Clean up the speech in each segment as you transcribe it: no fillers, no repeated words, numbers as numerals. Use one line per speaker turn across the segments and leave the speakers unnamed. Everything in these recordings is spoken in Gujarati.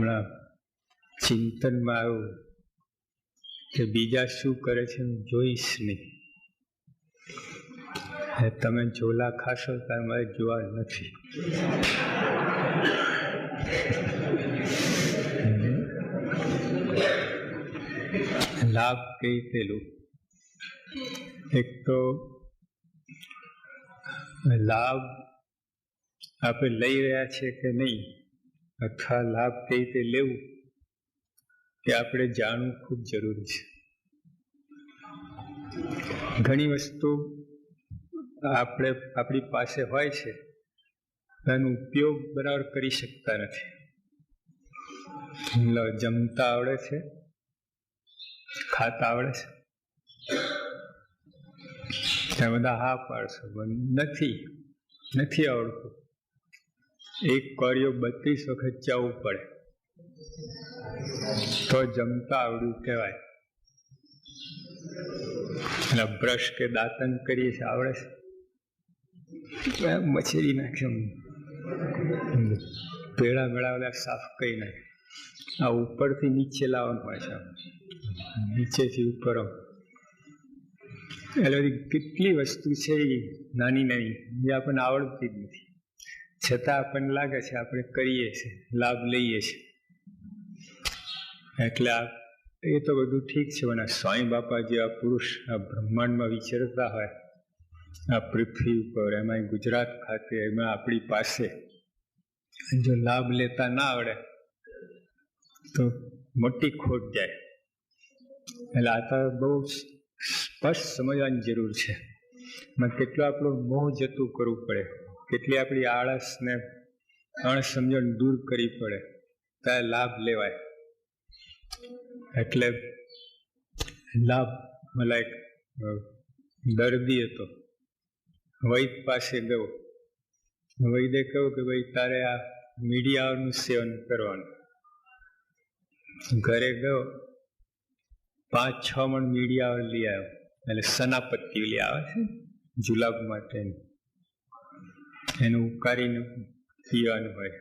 હમણાં ચિંતનમાં આવ્યું કે બીજા શું કરે છે હું જોઈશ નહીં. તમે ઝોલા ખાશો તો મારે જોવા નથી. લાભ કઈ પેલું એક તો લાભ આપણે લઈ રહ્યા છે કે નહીં, અથવા લાભ કઈ રીતે લેવું એ આપણે જાણવું ખૂબ જરૂરી છે. ઘણી વસ્તુ આપણી પાસે હોય છે, એનો ઉપયોગ બરાબર કરી શકતા નથી. જમતા આવડે છે, ખાતા આવડે છે, ત્યાં બધા હા પાડશો, નથી આવડતું. એક કોળિયો 32 વખત ચાવવું પડે તો જમતા આવડ્યું કહેવાય. એટલે બ્રશ કે દાંતન કરીએ છીએ આવડે છે, મછેરી નાખ્યું, પેડા મેળાવેલા સાફ કરી નાખે. આ ઉપરથી નીચે લાવવાનું હોય છે, નીચેથી ઉપર. એટલે કેટલી વસ્તુ છે એ નાની નાની જે આપણને આવડતી જ નથી, છતાં આપણને લાગે છે આપણે કરીએ છીએ, લાભ લઈએ છીએ. એટલે એ તો બધું ઠીક છે, પણ સ્વામી બાપા જેવા પુરુષ આ બ્રહ્માંડમાં વિચરતા હોય, આ પૃથ્વી ઉપર, એમાં ગુજરાત ખાતે, એમાં આપણી પાસે જો લાભ લેતા ના આવડે તો મોટી ખોટ જાય. એટલે આ તો બહુ સ્પષ્ટ સમજવાની જરૂર છે. કેટલું આપણું મોહ જતું કરવું પડે, કેટલી આપણી આળસ ને અણસમજણ દૂર કરવી પડે ત્યારે લાભ લેવાય. એટલે લાભ મને એક દર્દી હતો, વૈદ પાસે ગયો. વૈદે કહ્યું કે ભાઈ તારે આ મીડિયાનું સેવન કરવાનું. ઘરે ગયો, 5-6 મણ મીડિયા લઈ આવ્યો. એટલે સનાપત્તિ લઈ આવે છે જુલાબ માટે, એનું ઉકારીને પીવાનું હોય.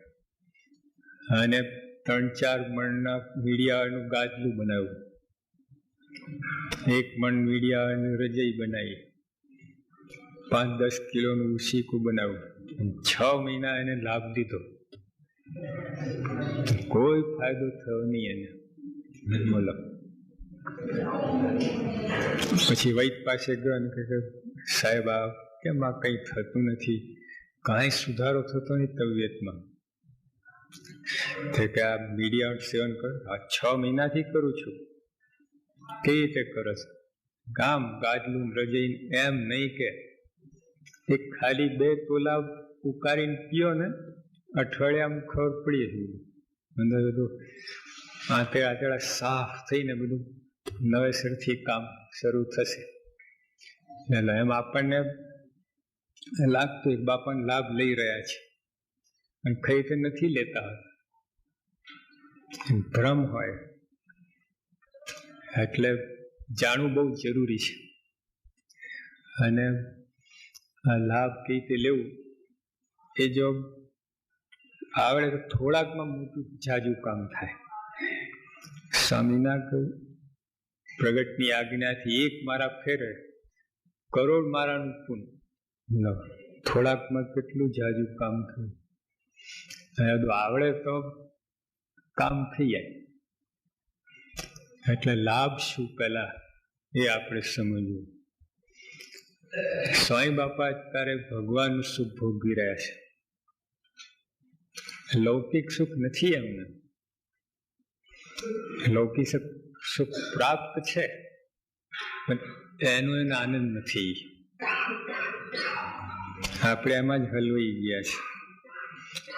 અને 3-4 મણના મીડિયાનું ગાદલું બનાવ્યું, 1 મણ મીડિયાનું રજાઈ બનાવી, 5-10 કિલોનું ઉસીકું બનાવ્યું. 6 મહિના એને લાભ દીધો, કોઈ ફાયદો થયો નહીં એને. બોલો. પછી વૈદ પાસે ગયો અને કહે સાહેબ આ કેમ આ કંઈ થતું નથી, કાંઈ સુધારો થતો નહીં તબિયતમાં. કે આ મીડિયા સેવન કરો. 6 મહિનાથી કરું છું. કેવી રીતે કરો છો? ગામ ગાદલું રજઈ એમ નહીં કે એક ખાલી 2 તોલા ઉકારીને પીઓ ને અઠવાડિયામાં ખબર પડી જશે. અંદર બધું આંતેડા સાફ થઈને બધું નવેસરથી કામ શરૂ થશે. એટલે એમ આપણને લાગતું એક બાપાને લાભ લઈ રહ્યા છે અને કઈ રીતે નથી લેતા હોય, ભ્રમ હોય. એટલે જાણવું બહુ જરૂરી છે. અને આ લાભ કઈ રીતે લેવું એ જો આવડે તો થોડાકમાં મોટું જાજુ કામ થાય. સ્વામીના પ્રગટની આજ્ઞાથી 1 મારા ફેરે કરોડ મારાનું પુણ્ય. થોડાકમાં કેટલું જાજુ કામ થયું. આવડે તો કામ થઈ જાય. એટલે લાભ શું પેલા એ આપણે સમજવું. સ્વામી બાપા અત્યારે ભગવાનનું સુખ ભોગવી રહ્યા છે. લૌકિક સુખ નથી એમને, લૌકિક સુખ પ્રાપ્ત છે પણ એનો એને આનંદ નથી. આપણે એમાં જ હલવાઈ ગયા છે.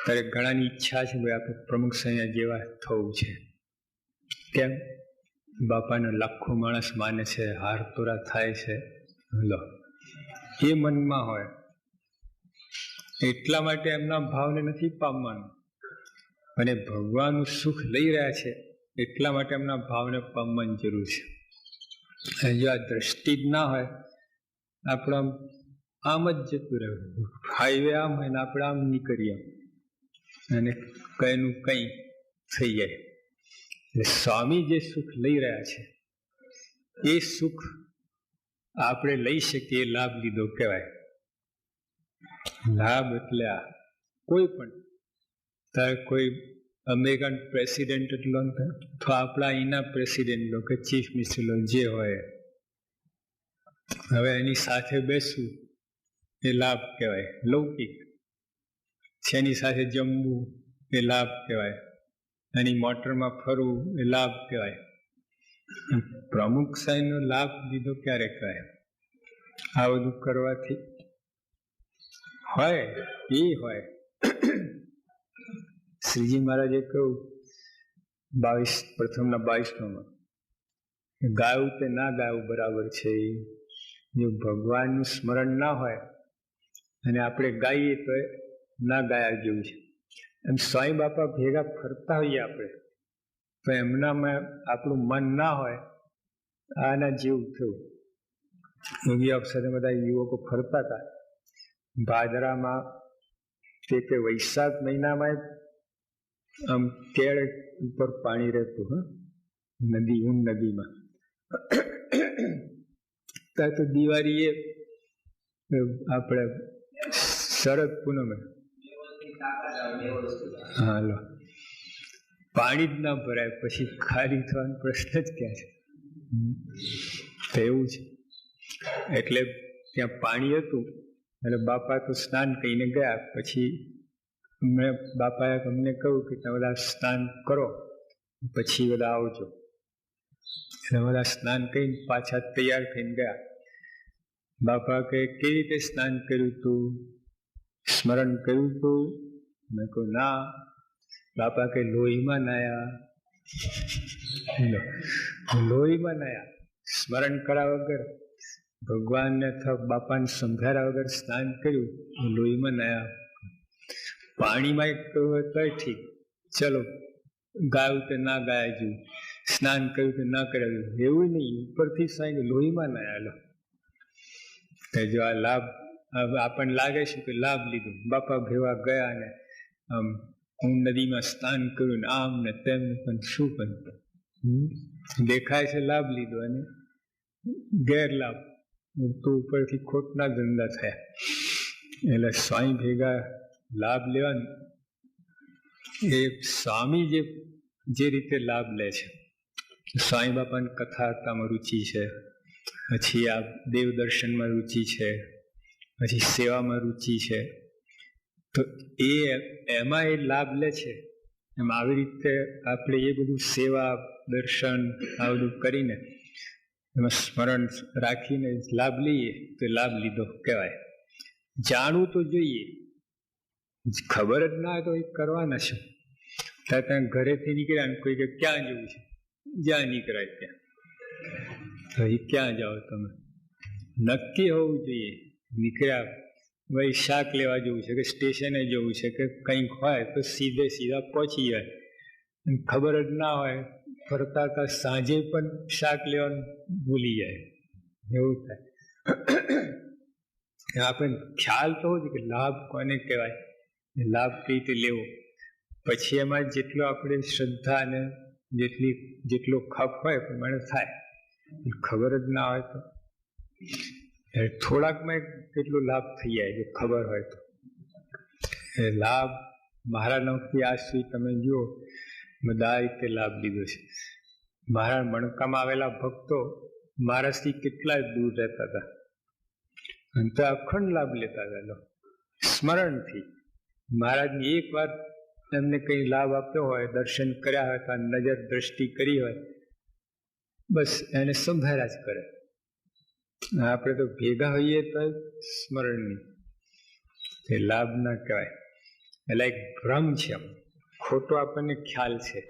ત્યારે ઘણાની ઈચ્છા છે ભાઈ આપણે પ્રમુખ સૈયા જેવા થવું છે. કેમ? બાપાને લાખો માણસ માને છે, હાર તોરા થાય છે. લો એ મનમાં હોય એટલા માટે એમના ભાવને નથી પામવાનું. અને ભગવાનનું સુખ લઈ રહ્યા છે એટલા માટે એમના ભાવને પામવાની જરૂર છે. અને જો આ દ્રષ્ટિ જ ના હોય, આપણે આમ જ જતું રહેવું. હાઈવે આમ હોય ને આપણે આમ નીકળીએ અને કઈનું કંઈ થઈ જાય. એટલે સ્વામી જે સુખ લઈ રહ્યા છે એ સુખ આપણે લઈ શકીએ, લાભ લીધો કહેવાય. લાભ એટલે આ કોઈ પણ તારે કોઈ અમેરિકન પ્રેસિડેન્ટ લો અથવા આપણા અહીંના પ્રેસિડેન્ટ લો કે ચીફ મિનિસ્ટર લો, જે હોય હવે એની સાથે બેસવું એ લાભ કહેવાય. લૌકિક છે એની સાથે જમવું એ લાભ કહેવાય. એની મોટરમાં ફરવું એ લાભ કહેવાય. પ્રમુખ સાહેબનો લાભ લીધો ક્યારે કહેવાય? આ બધું કરવાથી હોય એ હોય. શ્રીજી મહારાજે કહ્યું 22 પ્રથમના 22માં ગાયું તે ના ગાયું બરાબર છે. જો ભગવાનનું સ્મરણ ના હોય અને આપણે ગાઈએ તો ના ગાયા જેવું છે. એમ સ્વામી બાપા ભેગા ફરતા હોઈએ આપણે તો એમનામાં આપણું મન ના હોય, આના જેવું થયું. યોગી અક્ષરે બધા યુવકો ફરતા હતા ભાદરામાં, તે વૈશાખ મહિનામાં આમ કેળ ઉપર પાણી રહેતું, નદી, ઊન નદીમાં. ત્યાં તો દિવાળી એ આપણે શરદ પૂનમે હાલો પાણી જ ના ભરાય, પછી ખાલી થવાનો પ્રશ્ન જ ક્યાં છે? તો એવું છે. એટલે ત્યાં પાણી હતું એટલે બાપા તો સ્નાન કરીને ગયા. પછી બાપાએ અમને કહ્યું કે તમે બધા સ્નાન કરો પછી બધા આવજો. એટલે બધા સ્નાન કરીને પાછા તૈયાર થઈને ગયા. બાપા કે કેવી રીતે સ્નાન કર્યું તું, સ્મરણ કર્યું તું? મેં કહ્યું ના. બાપા કે લોહીમાં નાયા. લોહીમાં નાયા, સ્મરણ કર્યા વગર, ભગવાનને અથવા બાપાને સંભાળ્યા વગર સ્નાન કર્યું, લોહીમાં નાયા. પાણીમાં કહ્યું હોય તો ઠીક, ચલો ગાયું તે ના ગાયા જેવું, સ્નાન કર્યું કે ના કરાવ્યું એવું નહીં. ઉપરથી સાંઈ લોહીમાં નાયા. જો આ લાભ આપણને લાગે છે કે લાભ લીધો, બાપા ભેવા ગયા ને આમ નદીમાં સ્નાન કર્યું ને આમ ને તેમ, પણ શું પણ દેખાય છે લાભ લીધો અને ગેરલાભ તો ઉપરથી ખોટના ધંધા થયા. એટલે સ્વામી ભેગા લાભ લેવાનું એ સ્વામી જે રીતે લાભ લે છે. સ્વામી બાપાની કથા વાર્તામાં રુચિ છે, પછી આ દેવ દર્શનમાં રુચિ છે, પછી સેવામાં રુચિ છે, તો એમાં એ લાભ લે છે. એમ આવી રીતે આપણે એ બધું સેવા દર્શન આ બધું કરીને એમાં સ્મરણ રાખીને લાભ લઈએ તો લાભ લીધો કહેવાય. જાણવું તો જોઈએ, ખબર જ ના હોય તો એ કરવાના છે. ત્યાં ઘરેથી નીકળ્યા ને કોઈ કે ક્યાં જવું છે, જ્યાં નીકળાય ત્યાં. તો એ ક્યાં જાઓ તમે? નક્કી હોવું જોઈએ. નીકળ્યા ભાઈ શાક લેવા જવું છે કે સ્ટેશને જવું છે કે કંઈક હોય તો સીધા પહોંચી જાય. ખબર જ ના હોય ફરતા હતા સાંજે પણ શાક લેવાનું ભૂલી જાય, એવું થાય. આપણને ખ્યાલ તો હોય કે લાભ કોને કહેવાય, લાભ કઈ રીતે લેવો. પછી એમાં જેટલો આપણે શ્રદ્ધા અને જેટલો ખપ હોય પ્રમાણે થાય. ખબર જ ના હોય તો થોડાકમાં કેટલો લાભ થઈ જાય જો ખબર હોય તો. એ લાભ મારા નવથી આજ સુધી તમે જુઓ બધા રીતે લાભ લીધો છે. મારા મણકામાં આવેલા ભક્તો મારાથી કેટલા દૂર રહેતા હતા અને તો અખંડ લાભ લેતા હતા સ્મરણથી. મહારાજની એક વાર એમને કઈ લાભ આપ્યો હોય, દર્શન કર્યા હોય તો નજર દ્રષ્ટિ કરી હોય, બસ એને સંભાળ્યા જ કરે. આપણે તો ભેગા હોઈએ તો સ્મરણની એ લાભ ના કહેવાય. એટલે એક ભ્રમ છે, ખોટો આપણને ખ્યાલ છે.